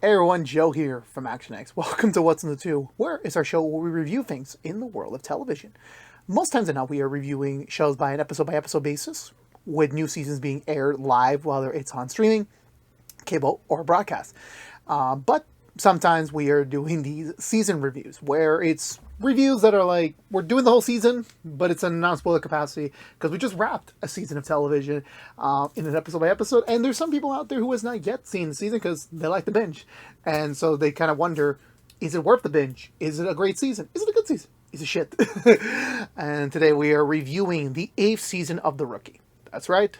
Hey everyone, Joe here from ActionX. Welcome to What's in the Two, where it's our show where we review things in the world of television. Most times than not, we are reviewing shows by an episode-by-episode basis, with new seasons being aired live, whether it's on streaming, cable, or broadcast. But sometimes we are doing these season reviews, where it's reviews that are like, we're doing the whole season, but it's in a non-spoiler capacity, because we just wrapped a season of television in an episode-by-episode, and there's some people out there who has not yet seen the season because they like the binge, and so they kind of wonder, is it worth the binge? Is it a great season? Is it a good season? Is it shit? And today we are reviewing the 8th season of The Rookie. That's right,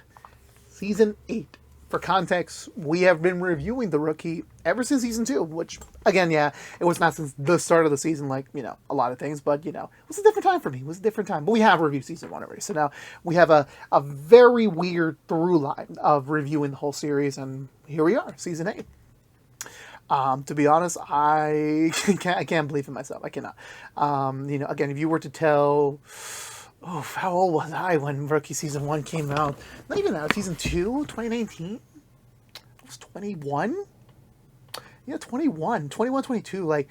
Season 8. For context, we have been reviewing The Rookie ever since Season 2, which, again, yeah, it was not since the start of the season, like, a lot of things, but, it was a different time for me. It was a different time. But we have reviewed Season 1 already, so now we have a very weird through line of reviewing the whole series, and here we are, Season 8. To be honest, I can't believe in myself. I cannot. Again, if you were to tell... Oh, how old was I when Rookie Season 1 came out? Not even that. Season 2, 2019? I was 21? Yeah, 21, 22. Like,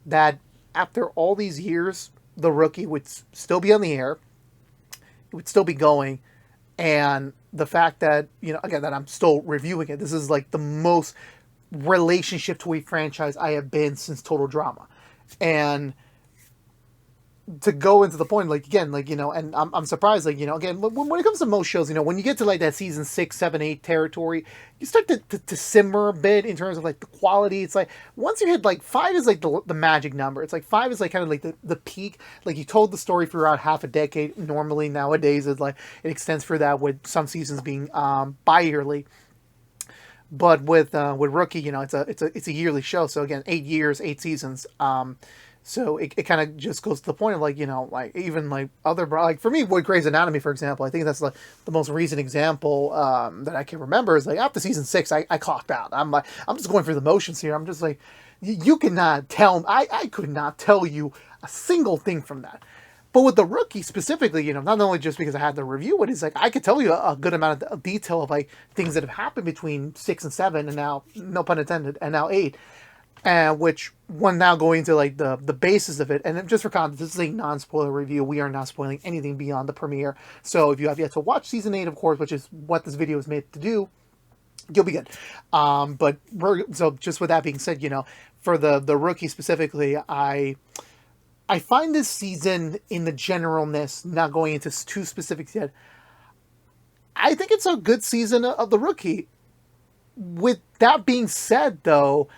that after all these years, The Rookie would still be on the air. It would still be going. And the fact that, again, that I'm still reviewing it. This is like the most relationship to a franchise I have been since Total Drama. And... to go into the point, and I'm surprised, again, when it comes to most shows, when you get to, that season 6, 7, 8 territory, you start to simmer a bit in terms of, the quality. It's like, once you hit, 5 is, the magic number. It's like, 5 is, kind of, the peak. You told the story for around half a decade. Normally, nowadays, it extends for that, with some seasons being bi-yearly. But with Rookie, it's a yearly show. So, again, 8 years, 8 seasons. So it kind of just goes to the point of even other, for me, with Grey's Anatomy, for example, I think that's the most recent example that I can remember is after season 6, I clocked out. I'm just going through the motions here. I'm just like, you cannot tell, I could not tell you a single thing from that. But with The Rookie specifically, not only just because I had to review it, it's I could tell you a good amount of detail of things that have happened between 6 and 7 and now, no pun intended, and now 8. Which one now going to the basis of it, and just for context, this is a non-spoiler review. We are not spoiling anything beyond the premiere. So if you have yet to watch season 8, of course, which is what this video is made to do, you'll be good. So just with that being said, for the Rookie specifically, I find this season in the generalness, not going into too specifics yet, I think it's a good season of The Rookie. With that being said, though,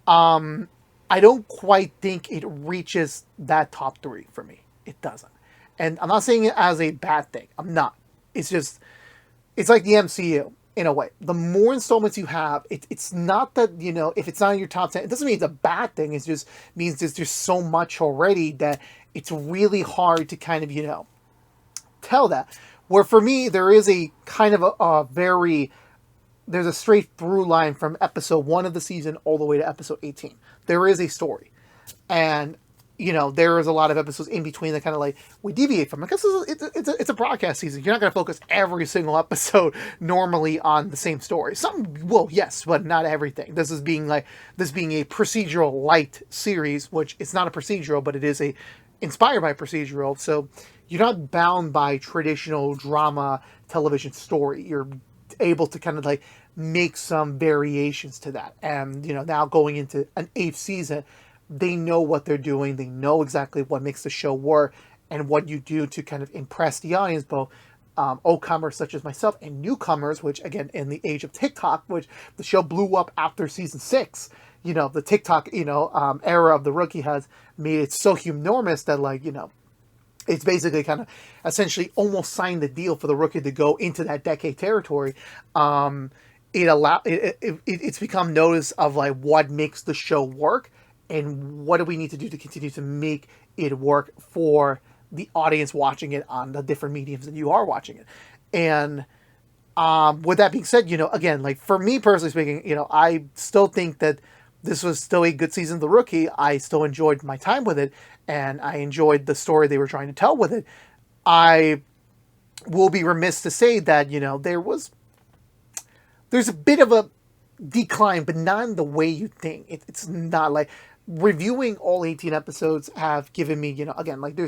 I don't quite think it reaches that top 3 for me. It doesn't. And I'm not saying it as a bad thing. I'm not. It's just, it's like the MCU in a way. The more installments you have, it's not that, if it's not in your top 10, it doesn't mean it's a bad thing. It just means there's just so much already that it's really hard to kind of, tell that. Where for me, there is a kind of there's a straight through line from episode 1 of the season all the way to episode 18. There is a story. And, there is a lot of episodes in between that kind of we deviate from it. Because it's a broadcast season. You're not going to focus every single episode normally on the same story. Some will, yes, but not everything. This being a procedural light series, which it's not a procedural, but it is inspired by procedural. So you're not bound by traditional drama television story. You're able to kind of make some variations to that. And, now going into an 8th season, they know what they're doing. They know exactly what makes the show work and what you do to kind of impress the audience, both old-comers such as myself and newcomers, which, again, in the age of TikTok, which the show blew up after season 6, the TikTok, era of The Rookie has made it so enormous that, it's basically kind of essentially almost signed the deal for The Rookie to go into that decade territory. It's become notice of what makes the show work and what do we need to do to continue to make it work for the audience watching it on the different mediums that you are watching it. And with that being said, again, for me personally speaking, I still think that this was still a good season of The Rookie. I still enjoyed my time with it, and I enjoyed the story they were trying to tell with it. I will be remiss to say that, there's a bit of a decline, but not in the way you think. It's not like reviewing all 18 episodes have given me, again, like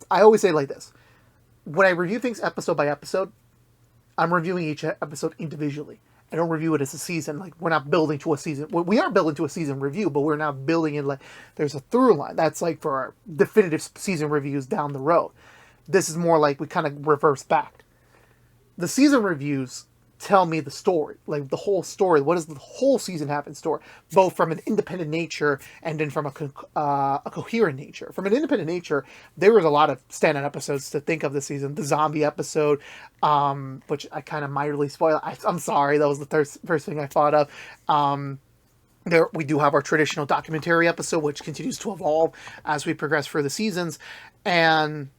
I always say like this. When I review things episode by episode, I'm reviewing each episode individually. I don't review it as a season. Like, we're not building to a season. We are building to a season review, but we're not building it like there's a through line. That's like for our definitive season reviews down the road. This is more like we kind of reverse back. The season reviews tell me the story, like the whole story. What does the whole season have in store? Both from an independent nature and then from a coherent nature. From an independent nature, there was a lot of standout episodes to think of this season. The zombie episode, which I kind of mildly spoiled. I'm sorry, that was the first thing I thought of. There we do have our traditional documentary episode, which continues to evolve as we progress through the seasons, and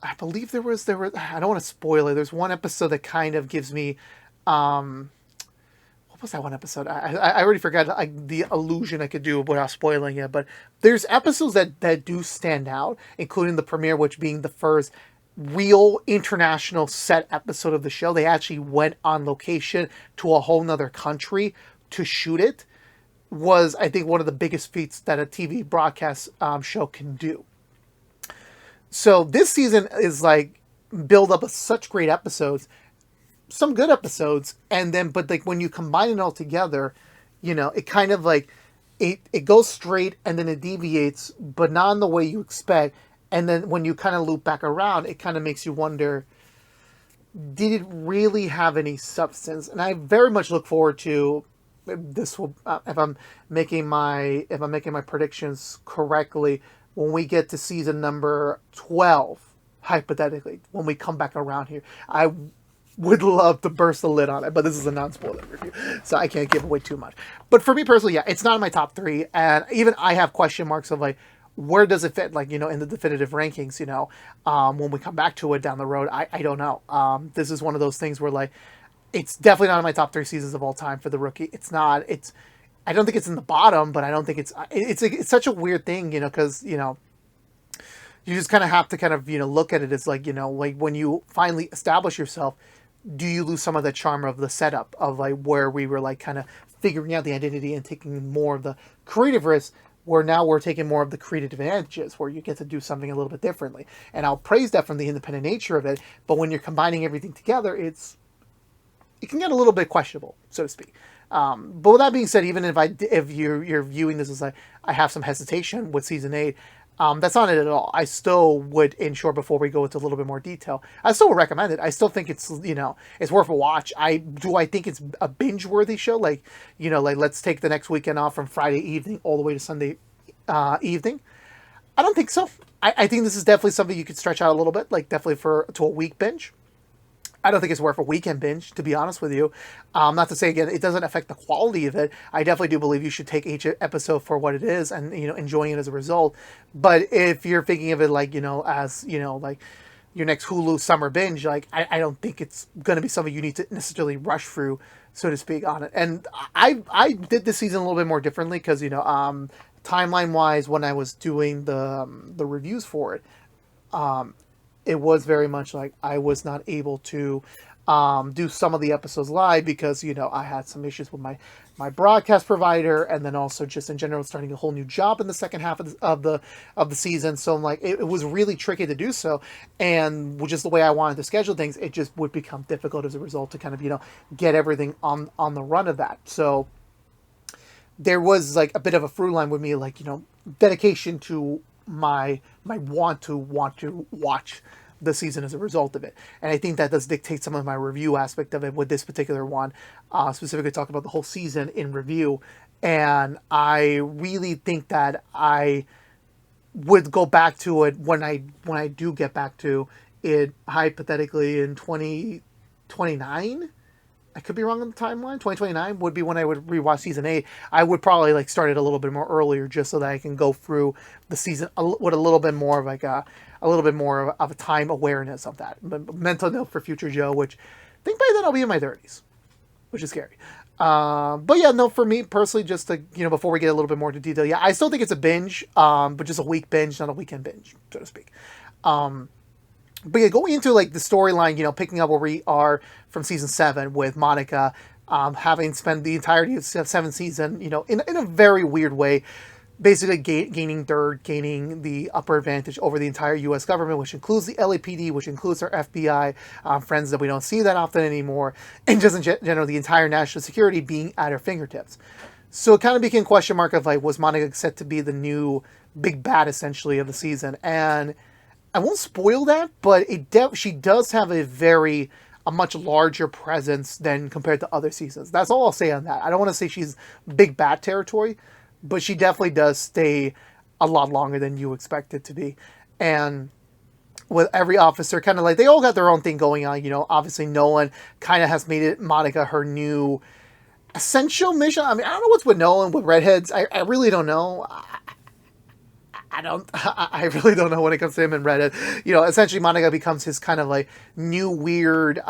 I believe there were. I don't want to spoil it. There's one episode that kind of gives me. What was that one episode? I already forgot the illusion I could do without spoiling it. But there's episodes that do stand out, including the premiere, which being the first real international set episode of the show. They actually went on location to a whole nother country to shoot it. Was, I think, one of the biggest feats that a TV broadcast show can do. So this season is like build up of such great episodes, some good episodes, and then but like when you combine it all together, it kind of like it goes straight and then it deviates, but not in the way you expect. And then when you kind of loop back around, it kind of makes you wonder, did it really have any substance? And I very much look forward to this. Will if I'm making my predictions correctly, when we get to season number 12, hypothetically, when we come back around here, I would love to burst the lid on it, but this is a non-spoiler review, so I can't give away too much. But for me personally, yeah, it's not in my top 3, and even I have question marks of like, where does it fit, like, in the definitive rankings, when we come back to it down the road, I don't know. This is one of those things where, like, it's definitely not in my top 3 seasons of all time for The Rookie. I don't think it's in the bottom, but I don't think it's such a weird thing, because, you just kind of have to kind of, look at it as like, like when you finally establish yourself, do you lose some of the charm of the setup of like where we were like kind of figuring out the identity and taking more of the creative risks, where now we're taking more of the creative advantages where you get to do something a little bit differently. And I'll praise that from the independent nature of it. But when you're combining everything together, it can get a little bit questionable, so to speak. But with that being said, even if you're viewing this as like, I have some hesitation with season 8, that's not it at all. I still would ensure before we go into a little bit more detail, I still would recommend it. I still think it's, it's worth a watch. I think it's a binge-worthy show. Like, like let's take the next weekend off from Friday evening all the way to Sunday evening. I don't think so. I think this is definitely something you could stretch out a little bit, like definitely to a week binge. I don't think it's worth a weekend binge, to be honest with you. Not to say, again, it doesn't affect the quality of it. I definitely do believe you should take each episode for what it is and, enjoying it as a result. But if you're thinking of it like, as, like your next Hulu summer binge, like, I don't think it's going to be something you need to necessarily rush through, so to speak, on it. And I did this season a little bit more differently because, timeline-wise, when I was doing the reviews for it, it was very much like I was not able to do some of the episodes live because, I had some issues with my broadcast provider, and then also just in general starting a whole new job in the second half of the season. So I'm like, it was really tricky to do so, and just the way I wanted to schedule things, it just would become difficult as a result to kind of get everything on the run of that. So there was like a bit of a through line with me, like dedication to my want to watch the season as a result of it. And I think that does dictate some of my review aspect of it with this particular one, specifically talking about the whole season in review. And I really think that I would go back to it when I do get back to it, hypothetically in 2029. I could be wrong on the timeline. 2029 would be when I would rewatch season 8. I would probably like start it a little bit more earlier just so that I can go through the season with a little bit more of like a little bit more of a time awareness of that. Mental note for future Joe, which I think by then I'll be in my 30s, which is scary. But yeah, no, for me personally, just to, before we get a little bit more into detail, yeah, I still think it's a binge, but just a week binge, not a weekend binge, so to speak. But yeah, going into like the storyline, picking up where we are from season 7 with Monica having spent the entirety of seventh season, in a very weird way, basically gaining the upper advantage over the entire U.S. government, which includes the LAPD, which includes our FBI friends that we don't see that often anymore, and just in general, the entire national security being at her fingertips. So it kind of became a question mark of like, was Monica set to be the new big bad essentially of the season? And I won't spoil that, but she does have a much larger presence than compared to other seasons. That's all I'll say on that. I don't want to say she's big bad territory, but she definitely does stay a lot longer than you expect it to be. And with every officer, kind of like, they all got their own thing going on. Obviously Nolan kind of has made it Monica her new essential mission. I mean, I don't know what's with Nolan with redheads. I really don't know. I really don't know when it comes to him and redhead. Essentially Monica becomes his kind of like new weird,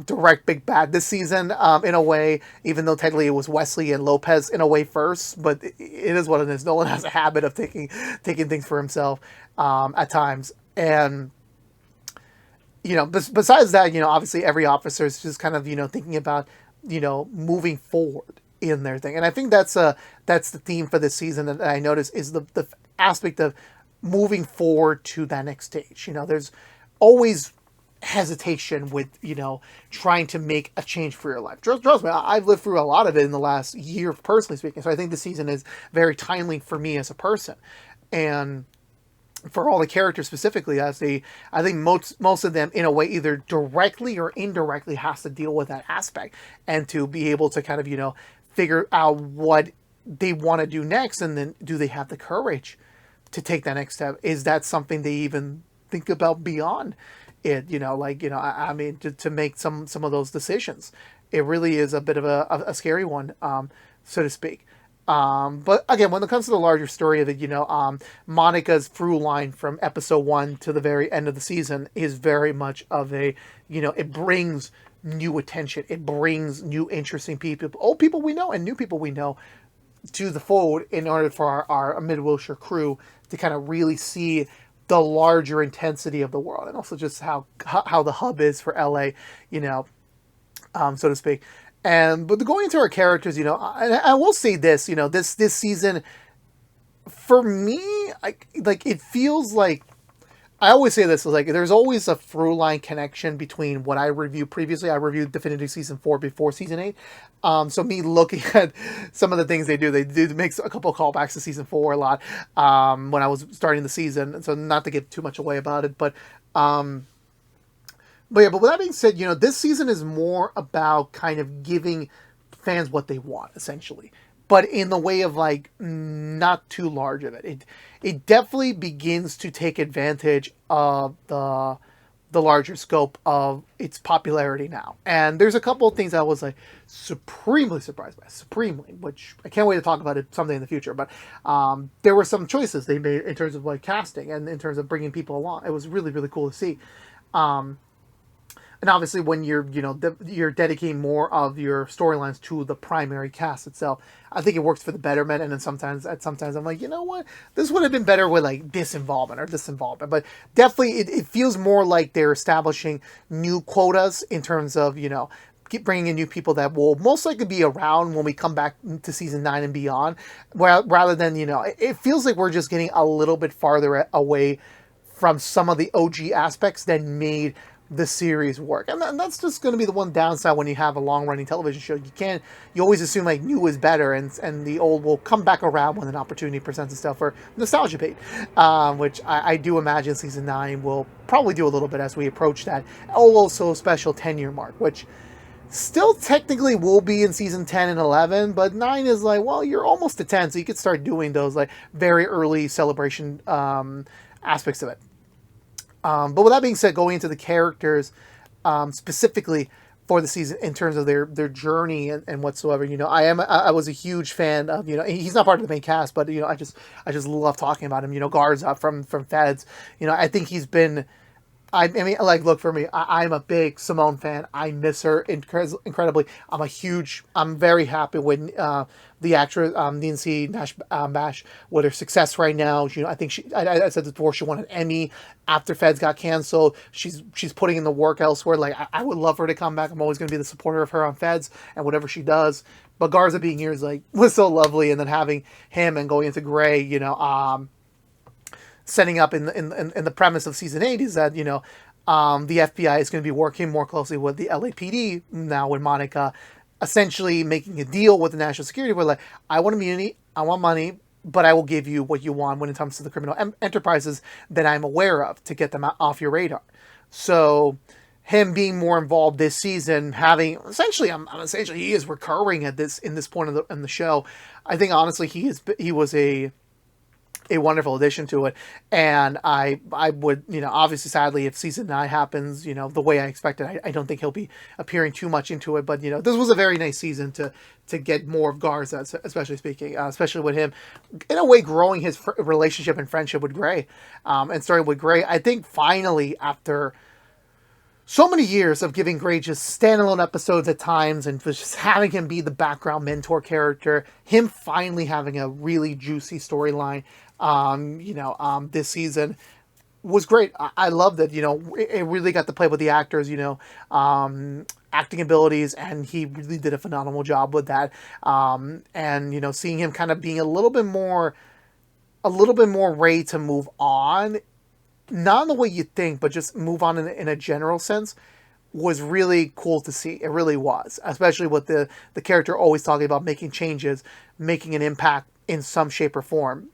direct big bad this season, in a way, even though technically it was Wesley and Lopez in a way first, but it is what it is. Nolan has a habit of taking things for himself, at times. And, besides that, obviously every officer is just kind of, thinking about, moving forward in their thing. And I think that's the theme for this season that I noticed is the aspect of moving forward to that next stage. There's always hesitation with, trying to make a change for your life. Trust me, I've lived through a lot of it in the last year, personally speaking. So I think this season is very timely for me as a person. And for all the characters specifically, I think most of them, in a way, either directly or indirectly has to deal with that aspect, and to be able to kind of, figure out what they want to do next, and then do they have the courage to take that next step? Is that something they even think about beyond it? I mean, to make some of those decisions. It really is a bit of a scary one, so to speak. But again, when it comes to the larger story of it, Monica's through line from episode 1 to the very end of the season is very much of a, it brings new attention. It brings new interesting people, old people we know and new people we know, to the fold, in order for our Mid-Wilshire crew to kind of really see the larger intensity of the world, and also just how the hub is for LA, so to speak. But going into our characters, and I will say this, this season, for me, it feels like, I always say this, is like, there's always a through line connection between what I reviewed previously. I reviewed Definitive Season 4 before Season 8. So me looking at some of the things they do make a couple of callbacks to Season 4 a lot, when I was starting the season. So not to give too much away about it, but with that being said, this season is more about kind of giving fans what they want, essentially. But in the way of like, not too large of it. It definitely begins to take advantage of the larger scope of its popularity now. And there's a couple of things I was like supremely surprised by. Supremely, which I can't wait to talk about it someday in the future. But there were some choices they made in terms of like casting and in terms of bringing people along. It was really, really cool to see. And obviously, when you're dedicating more of your storylines to the primary cast itself, I think it works for the betterment. And then sometimes I'm like, you know what, this would have been better with like this involvement or this involvement. But definitely, it feels more like they're establishing new quotas in terms of keep bringing in new people that will most likely be around when we come back to season 9 and beyond. Rather than it feels like we're just getting a little bit farther away from some of the OG aspects that made the series work. And that's just going to be the one downside when you have a long-running television show. You always assume like new is better, and the old will come back around when an opportunity presents itself for nostalgia bait, which I do imagine season 9 will probably do a little bit as we approach that also special 10-year mark, which still technically will be in season 10 and 11, but 9 is like, well, you're almost to 10, so you could start doing those like very early celebration aspects of it. But with that being said, going into the characters specifically for the season in terms of their journey and whatsoever, I was a huge fan of, he's not part of the main cast, but I just love talking about him. Guards up from Feds. I think he's been I mean, like, look, for me, I'm a big Simone fan. I miss her incredibly. I'm very happy with the actress, Nancy Bash, with her success right now. I think I said this before, she won an Emmy after Feds got canceled. She's putting in the work elsewhere. Like, I would love her to come back. I'm always going to be the supporter of her on Feds and whatever she does. But Garza being here is like, was so lovely. And then having him and going into Gray, setting up in the premise of season 8 is that the FBI is going to be working more closely with the LAPD now, with Monica essentially making a deal with the national security where, like, I want immunity, I want money, but I will give you what you want when it comes to the criminal enterprises that I'm aware of to get them off your radar. So him being more involved this season, having essentially, essentially he is recurring at this in this point in the show. I think honestly he was a wonderful addition to it, and I would, obviously, sadly, if season 9 happens, the way I expected, I don't think he'll be appearing too much into it. But this was a very nice season to get more of Garza, especially speaking, especially with him, in a way, growing his relationship and friendship with Gray, and starting with Gray. I think finally, after so many years of giving Gray just standalone episodes at times and just having him be the background mentor character, him finally having a really juicy storyline, this season was great. I loved it. It really got to play with the actors, acting abilities, and he really did a phenomenal job with that. And seeing him kind of being a little bit more ready to move on, not in the way you think, but just move on in a general sense, was really cool to see. It really was, especially with the character always talking about making changes, making an impact in some shape or form,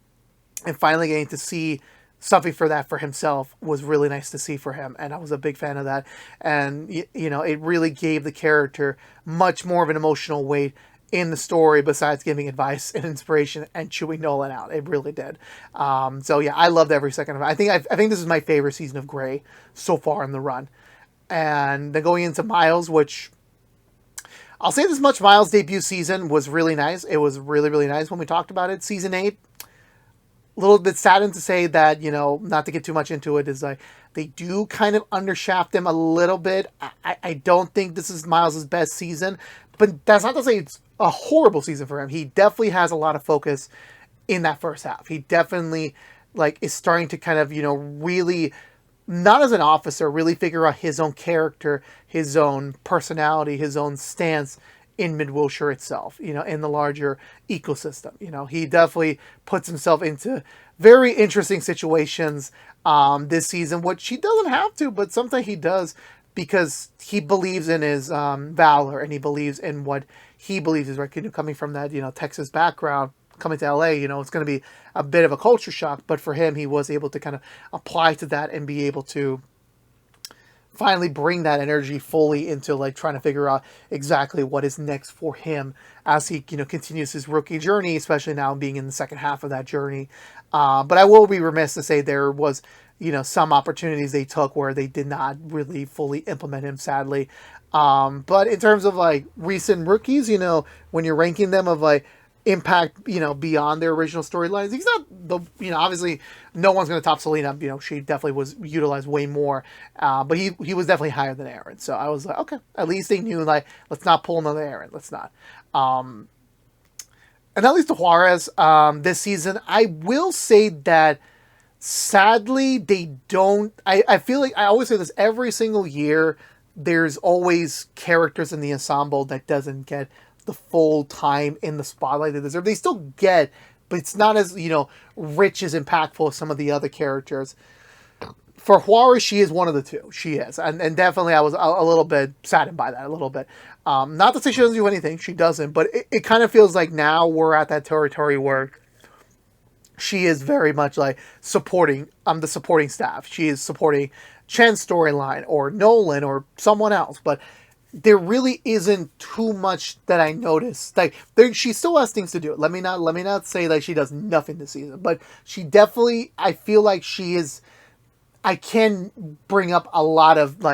and finally getting to see something for himself was really nice to see for him. And I was a big fan of that. And, it really gave the character much more of an emotional weight in the story, besides giving advice and inspiration and chewing Nolan out. It really did. So yeah, I loved every second of it. I think this is my favorite season of Gray so far in the run. And then going into Miles, which I'll say this much, Miles' debut season was really nice. It was really, really nice when we talked about it. Season 8, a little bit saddened to say that, not to get too much into it, is like they do kind of undershaft him a little bit. I don't think this is Miles' best season, but that's not to say it's a horrible season for him. He definitely has a lot of focus in that first half. He definitely is starting to kind of, really, not as an officer, really figure out his own character, his own personality, his own stance in Mid-Wilshire itself, in the larger ecosystem. He definitely puts himself into very interesting situations this season, which he doesn't have to, but sometimes he does, because he believes in his valor, and he believes in what he believes is right. Coming from that, Texas background, coming to LA, it's going to be a bit of a culture shock, but for him, he was able to kind of apply to that and be able to finally bring that energy fully into trying to figure out exactly what is next for him as he continues his rookie journey, especially now being in the second half of that journey. But I will be remiss to say there was some opportunities they took where they did not really fully implement him, sadly. But in terms of recent rookies, when you're ranking them of impact, beyond their original storylines, he's not obviously no one's going to top Selena. She definitely was utilized way more, but he was definitely higher than Aaron. So I was like, okay, at least they knew let's not pull another Aaron. Let's not. And that leads to Juarez. This season, I will say that sadly they don't. I feel like I always say this every single year. There's always characters in the ensemble that doesn't get the full time in the spotlight they deserve. They still get, but it's not as, rich as impactful as some of the other characters. For Juarez, she is one of the two. She is. And definitely I was a little bit saddened by that, a little bit. Not to say she doesn't do anything. She doesn't. But it kind of feels like now we're at that territory where she is very much supporting the supporting staff. She is supporting Chen's storyline or Nolan or someone else. But there really isn't too much that I noticed. She still has things to do. Let me not say that she does nothing this season, but she definitely, I feel like she is. I can bring up a lot of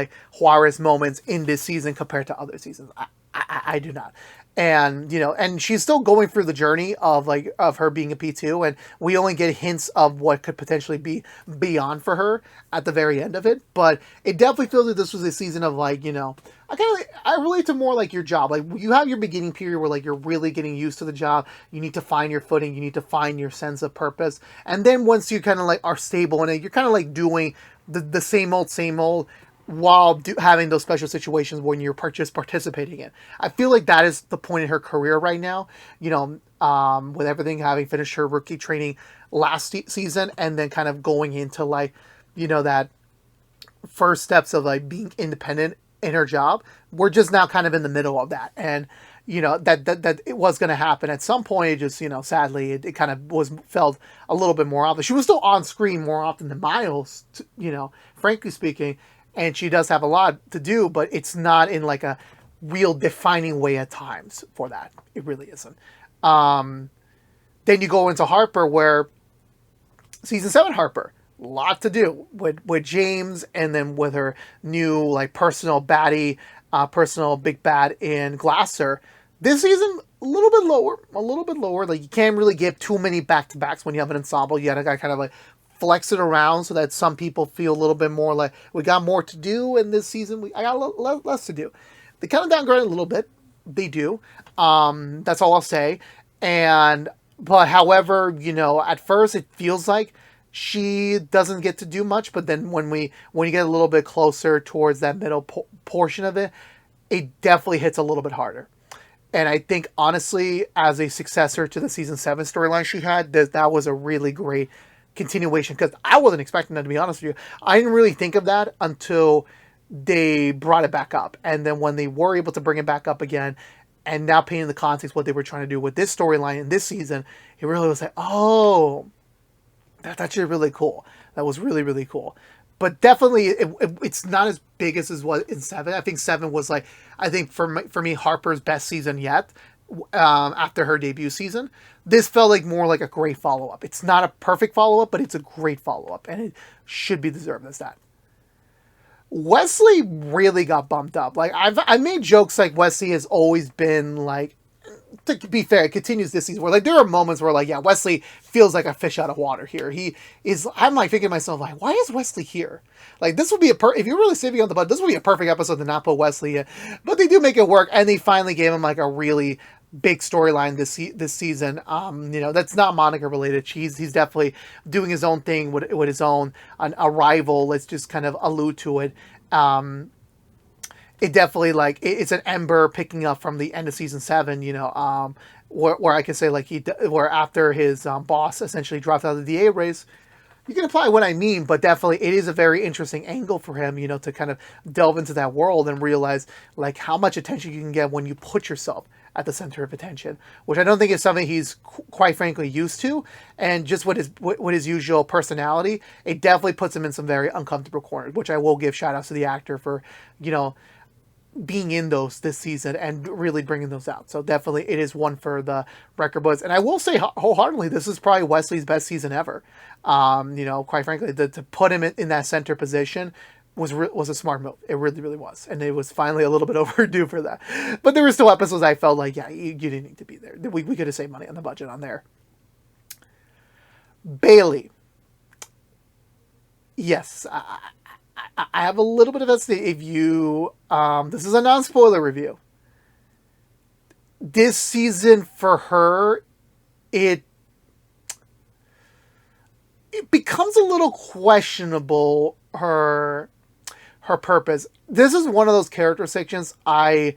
Juarez moments in this season compared to other seasons. I I do not. And, and she's still going through the journey of her being a P2, and we only get hints of what could potentially be beyond for her at the very end of it. But it definitely feels like this was a season of I relate to more like your job. Like, you have your beginning period where you're really getting used to the job. You need to find your footing. You need to find your sense of purpose. And then once you kind of are stable in it, you're kind of doing the same old, while having those special situations when you're just participating in. I feel like that is the point in her career right now, with everything, having finished her rookie training last season and then kind of going into that first steps of being independent in her job. We're just now kind of in the middle of that. And, that it was going to happen at some point. It just, sadly, it kind of felt a little bit more obvious. She was still on screen more often than Miles, frankly speaking. And she does have a lot to do, but it's not in a real defining way at times for that. It really isn't. Then you go into Harper, where season 7 Harper, a lot to do with James, and then with her new personal baddie, personal big bad in Glasser. This season, a little bit lower. You can't really give too many back-to-backs when you have an ensemble. You gotta kind of flex it around so that some people feel a little bit more like we got more to do, and this season I got less to do. They kind of downgrade a little bit. They do. That's all I'll say. But however, at first it feels like she doesn't get to do much, but then when you get a little bit closer towards that middle portion of it, it definitely hits a little bit harder. And I think, honestly, as a successor to the season 7 storyline she had, that was a really great continuation, because I wasn't expecting that, to be honest with you. I didn't really think of that until they brought it back up. And then when they were able to bring it back up again, and now painting the context what they were trying to do with this storyline in this season, it really was oh, that's actually really cool. That was really, really cool. But definitely, it's not as big as it was in 7. I think 7 was I think for me, Harper's best season yet. After her debut season, this felt more like a great follow-up. It's not a perfect follow-up, but it's a great follow-up, and it should be deserved as that. Wesley really got bumped up. I've made jokes Wesley has always been to be fair, it continues this season where there are moments where Wesley feels like a fish out of water here. I'm thinking to myself, why is Wesley here? This would be if you're really saving on the budget, this would be a perfect episode to not put Wesley in. But they do make it work, and they finally gave him a really big storyline this season. That's not Monica related. He's definitely doing his own thing with his own arrival. Let's just kind of allude to it. It definitely it's an ember picking up from the end of season 7. Where I can say where after his boss essentially dropped out of the DA race. You can apply what I mean, but definitely it is a very interesting angle for him, to kind of delve into that world and realize how much attention you can get when you put yourself at the center of attention, which I don't think is something he's quite frankly used to. And just with his usual personality, it definitely puts him in some very uncomfortable corners, which I will give shout outs to the actor for, being in those this season and really bringing those out. So definitely it is one for the record books. And I will say wholeheartedly, this is probably Wesley's best season ever. Quite frankly, to put him in that center position was a smart move. It really, really was. And it was finally a little bit overdue for that. But there were still episodes I felt you didn't need to be there. We could have saved money on the budget on there. Bailey. Yes, I have a little bit of a say. If you, this is a non-spoiler review. This season for her, it becomes a little questionable, her purpose. This is one of those character sections I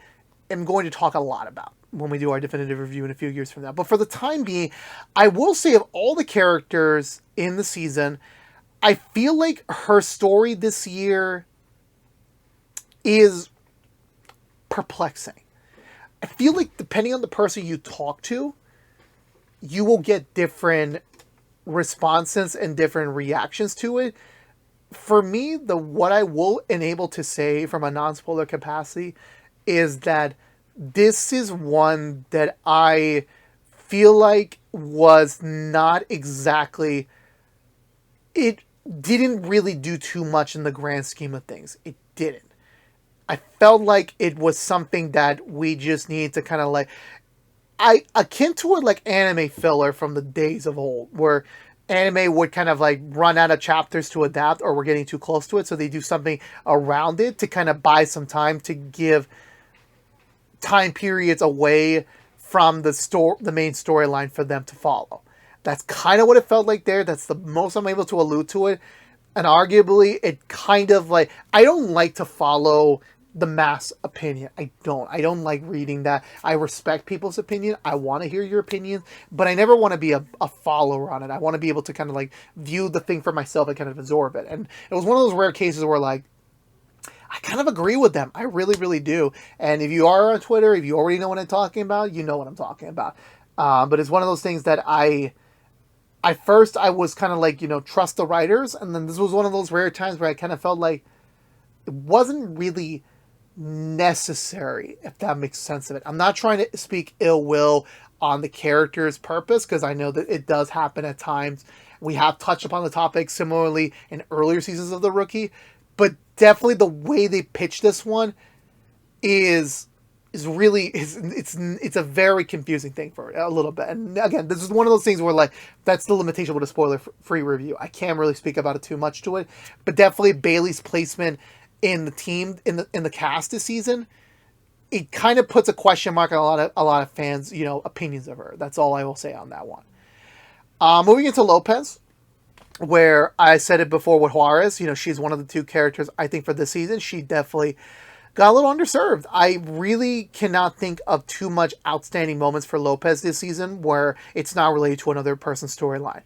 am going to talk a lot about when we do our definitive review in a few years from now. But for the time being, I will say of all the characters in the season, I feel like her story this year is perplexing. I feel like depending on the person you talk to, you will get different responses and different reactions to it. For me, what I will enable to say from a non-spoiler capacity is that this is one that I feel like was not exactly... It didn't really do too much in the grand scheme of things. It didn't. I felt like it was something that we just need to kind of like, I akin to it like anime filler from the days of old, where anime would kind of like run out of chapters to adapt, or we're getting too close to it, so they do something around it to kind of buy some time to give time periods away from the main storyline for them to follow. That's kind of what it felt like there. That's the most I'm able to allude to it. And arguably, it kind of like, I don't like to follow the mass opinion. I don't like reading that. I respect people's opinion. I want to hear your opinion, but I never want to be a follower on it. I want to be able to kind of like view the thing for myself and kind of absorb it. And it was one of those rare cases where like, I kind of agree with them. I really, really do. And if you are on Twitter, if you already know what I'm talking about, you know what I'm talking about. But it's one of those things that first I was kind of like, trust the writers. And then this was one of those rare times where I kind of felt like it wasn't really necessary, if that makes sense of it. I'm not trying to speak ill will on the character's purpose, because I know that it does happen at times. We have touched upon the topic similarly in earlier seasons of The Rookie, but definitely the way they pitch this one is really it's a very confusing thing for a little bit. And again, this is one of those things where like that's the limitation with a spoiler-free review. I can't really speak about it too much to it, but definitely Bailey's placement in the team in the cast this season, it kind of puts a question mark on a lot of fans' opinions of her. That's all I will say on that one. Moving into Lopez, where I said it before with Juarez, she's one of the two characters I think for this season. She definitely got a little underserved. I really cannot think of too much outstanding moments for Lopez this season where it's not related to another person's storyline.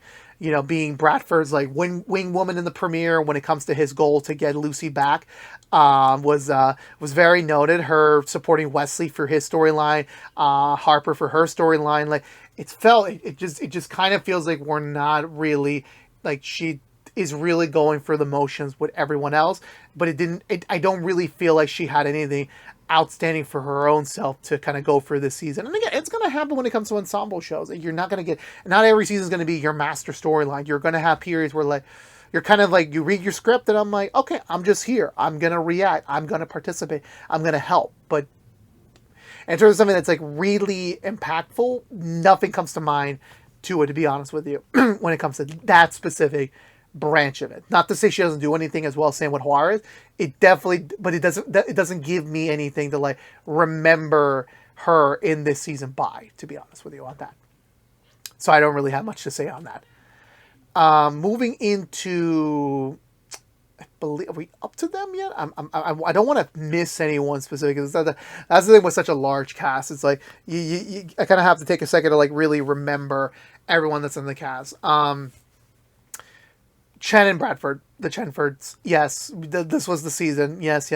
Being Bradford's like wing woman in the premiere when it comes to his goal to get Lucy back, was very noted. Her supporting Wesley for his storyline, Harper for her storyline. Like it just kind of feels like we're not really like she is really going for the motions with everyone else, but I don't really feel like she had anything outstanding for her own self to kind of go for this season. And again, it's going to happen when it comes to ensemble shows. You're not going to get, not every season is going to be your master storyline. You're going to have periods where like, you're kind of like, you read your script and I'm like, okay, I'm just here. I'm going to react. I'm going to participate. I'm going to help. But in terms of something that's like really impactful, nothing comes to mind to it, to be honest with you, when it comes to that specific branch of it. Not to say she doesn't do anything as well, same with Juarez. It definitely, but it doesn't give me anything to like remember her in this season by, to be honest with you on that. So I don't really have much to say on that. Moving into, I believe, are we up to them yet? I don't want to miss anyone specific. That's the thing with such a large cast. It's like I kind of have to take a second to like really remember everyone that's in the cast. Chen and Bradford, the Chenfords, yes, this was the season. Yes.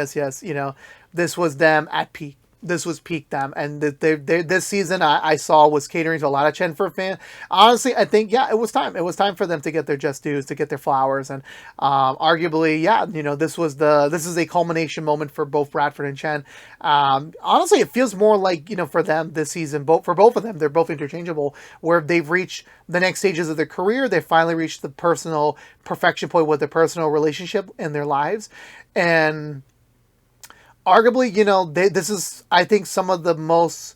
This was them at peak. This was peak them. And this season I saw was catering to a lot of Chenford fans. Honestly, I think, yeah, it was time. It was time for them to get their just dues, to get their flowers. And arguably, yeah, this is a culmination moment for both Bradford and Chen. Honestly, it feels more like, for them this season, for both of them, they're both interchangeable, where they've reached the next stages of their career. They finally reached the personal perfection point with their personal relationship in their lives. And arguably, this is, I think, some of the most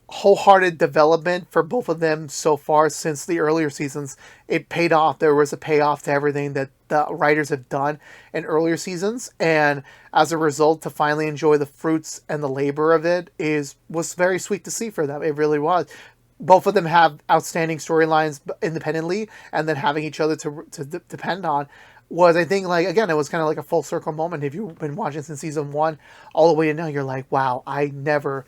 wholehearted development for both of them so far since the earlier seasons. It paid off. There was a payoff to everything that the writers have done in earlier seasons. And as a result, to finally enjoy the fruits and the labor of it was very sweet to see for them. It really was. Both of them have outstanding storylines independently, and then having each other to depend on was, I think, like, again, it was kind of like a full circle moment. If you've been watching since season 1 all the way to now, you're like, wow, I never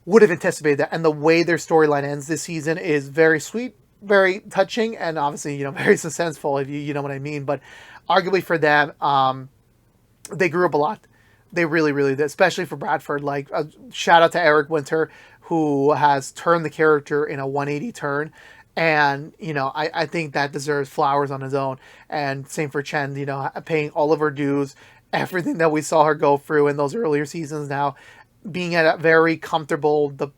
would have anticipated that. And the way their storyline ends this season is very sweet, very touching, and obviously, very suspenseful, if you know what I mean. But arguably for them, they grew up a lot. They really, really did, especially for Bradford. Like, shout out to Eric Winter, who has turned the character in a 180 turn. And, I think that deserves flowers on his own. And same for Chen, paying all of her dues, everything that we saw her go through in those earlier seasons now, being at a very comfortable, the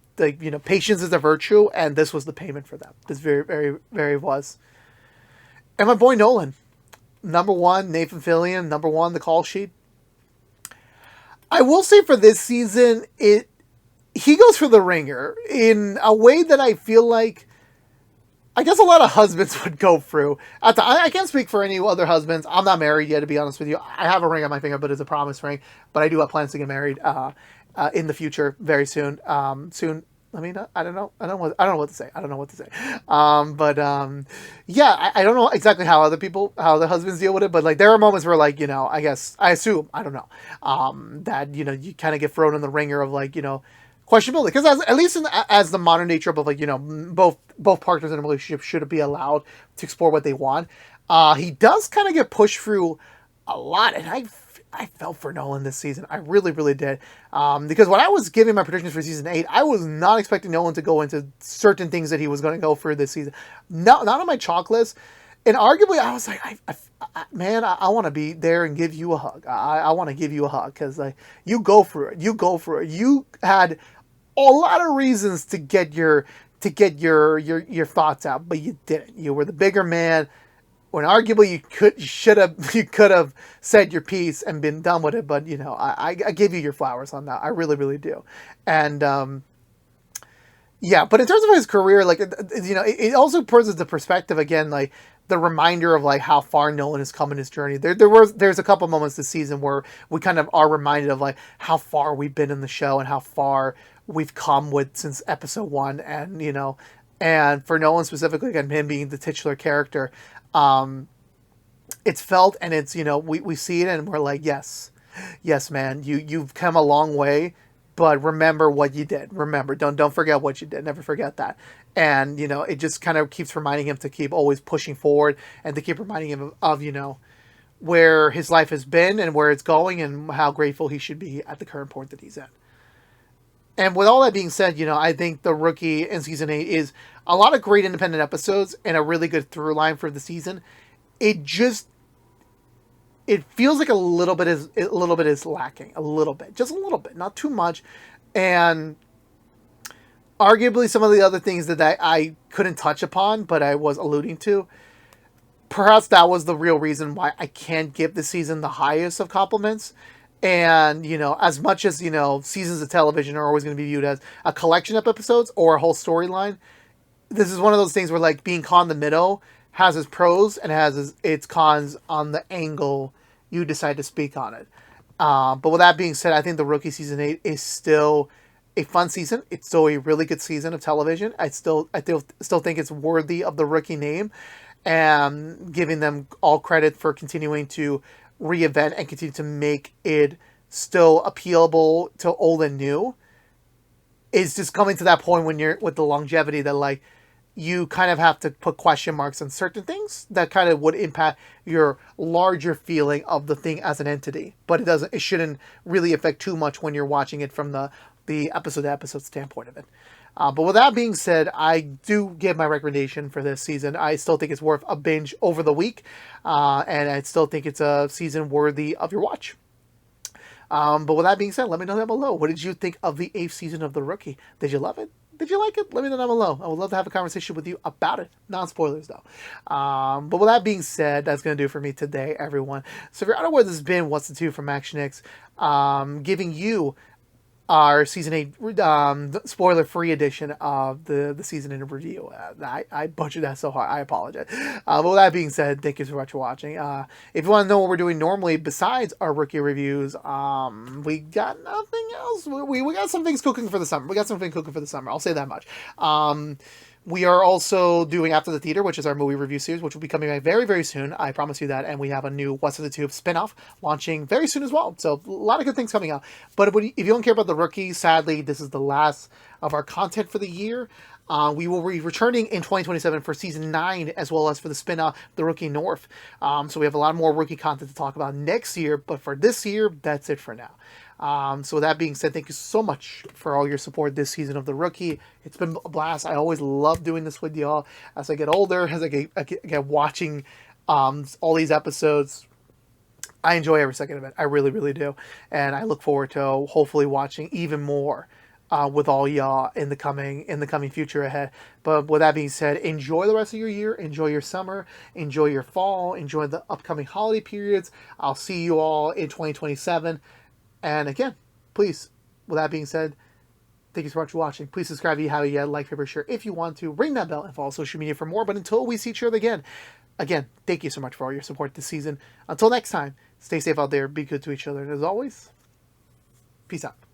patience is a virtue, and this was the payment for them. This very, very, very was. And my boy Nolan, number 1, Nathan Fillion, number 1, the call sheet. I will say for this season, he goes for the ringer in a way that I feel like I guess a lot of husbands would go through. I can't speak for any other husbands. I'm not married yet, to be honest with you. I have a ring on my finger, but it's a promise ring. But I do have plans to get married in the future, very soon. Soon. I mean, I don't know. I don't know what to say. I don't know what to say. Yeah, I don't know exactly how how the husbands deal with it. But like, there are moments where, like, I guess I assume, I don't know, that you kind of get thrown in the ringer of, like, questionability, because at least as the modern day trope of, like, both partners in a relationship should be allowed to explore what they want. He does kind of get pushed through a lot, and I felt for Nolan this season. I really, really did. Because when I was giving my predictions for season 8, I was not expecting Nolan to go into certain things that he was going to go through this season. Not on my chalk list. And arguably, I was like, man, I want to be there and give you a hug. I want to give you a hug, because, like, you go through it. You go through it. You had a lot of reasons to get your thoughts out, but you didn't. You were the bigger man. When arguably you could have said your piece and been done with it, but I give you your flowers on that. I really, really do. And yeah, but in terms of his career, like, it also puts into perspective again, like, the reminder of, like, how far Nolan has come in his journey. There's a couple moments this season where we kind of are reminded of, like, how far we've been in the show and how far we've come since episode 1, and for Nolan specifically, again, him being the titular character, it's felt, and it's, we see it and we're like, yes, man, you've come a long way, but remember what you did. Remember, don't forget what you did. Never forget that. And, it just kind of keeps reminding him to keep always pushing forward, and to keep reminding him of where his life has been and where it's going, and how grateful he should be at the current point that he's in. And with all that being said, I think The Rookie in season 8 is a lot of great independent episodes and a really good through line for the season. It feels like a little bit is lacking, just a little bit, not too much. And arguably some of the other things that I couldn't touch upon, but I was alluding to, perhaps that was the real reason why I can't give this season the highest of compliments. And, as much as, seasons of television are always going to be viewed as a collection of episodes or a whole storyline, this is one of those things where, like, being caught in the middle has its pros and has its cons on the angle you decide to speak on it. But with that being said, I think The Rookie season 8 is still a fun season. It's still a really good season of television. I still think it's worthy of the Rookie name, and giving them all credit for continuing to reinvent and continue to make it still appealable to old and new. Is just coming to that point when you're with the longevity that, like, you kind of have to put question marks on certain things that kind of would impact your larger feeling of the thing as an entity. But it shouldn't really affect too much when you're watching it from the episode to episode standpoint of it. But with that being said, I do give my recommendation for this season. I still think it's worth a binge over the week. And I still think it's a season worthy of your watch. But with that being said, let me know down below. What did you think of the 8th season of The Rookie? Did you love it? Did you like it? Let me know down below. I would love to have a conversation with you about it. Non-spoilers, though. But with that being said, that's going to do it for me today, everyone. So if you're unaware, this has been What's the Two from ActionX, giving you our season 8 spoiler-free edition of the season in review. I butchered that so hard. I apologize. But with that being said, thank you so much for watching. If you want to know what we're doing normally besides our rookie reviews, we got nothing else. We got some things cooking for the summer. I'll say that much. We are also doing After the Theater, which is our movie review series, which will be coming back very, very soon. I promise you that. And we have a new What's in the Tube spinoff launching very soon as well. So a lot of good things coming out. But if you don't care about The Rookie, sadly, this is the last of our content for the year. We will be returning in 2027 for season 9, as well as for the spinoff, The Rookie North. So we have a lot more rookie content to talk about next year. But for this year, that's it for now. So with that being said, thank you so much for all your support this season of The Rookie. It's been a blast. I always love doing this with y'all. As I get older, as I get watching all these episodes, I enjoy every second of it. I really, really do. And I look forward to hopefully watching even more with all y'all in the coming future ahead. But with that being said, enjoy the rest of your year. Enjoy your summer. Enjoy your fall. Enjoy the upcoming holiday periods. I'll see you all in 2027. And again, please, with that being said, thank you so much for watching. Please subscribe if you haven't yet, like, favorite, share if you want to. Ring that bell and follow social media for more. But until we see each other again, thank you so much for all your support this season. Until next time, stay safe out there, be good to each other, and as always, peace out.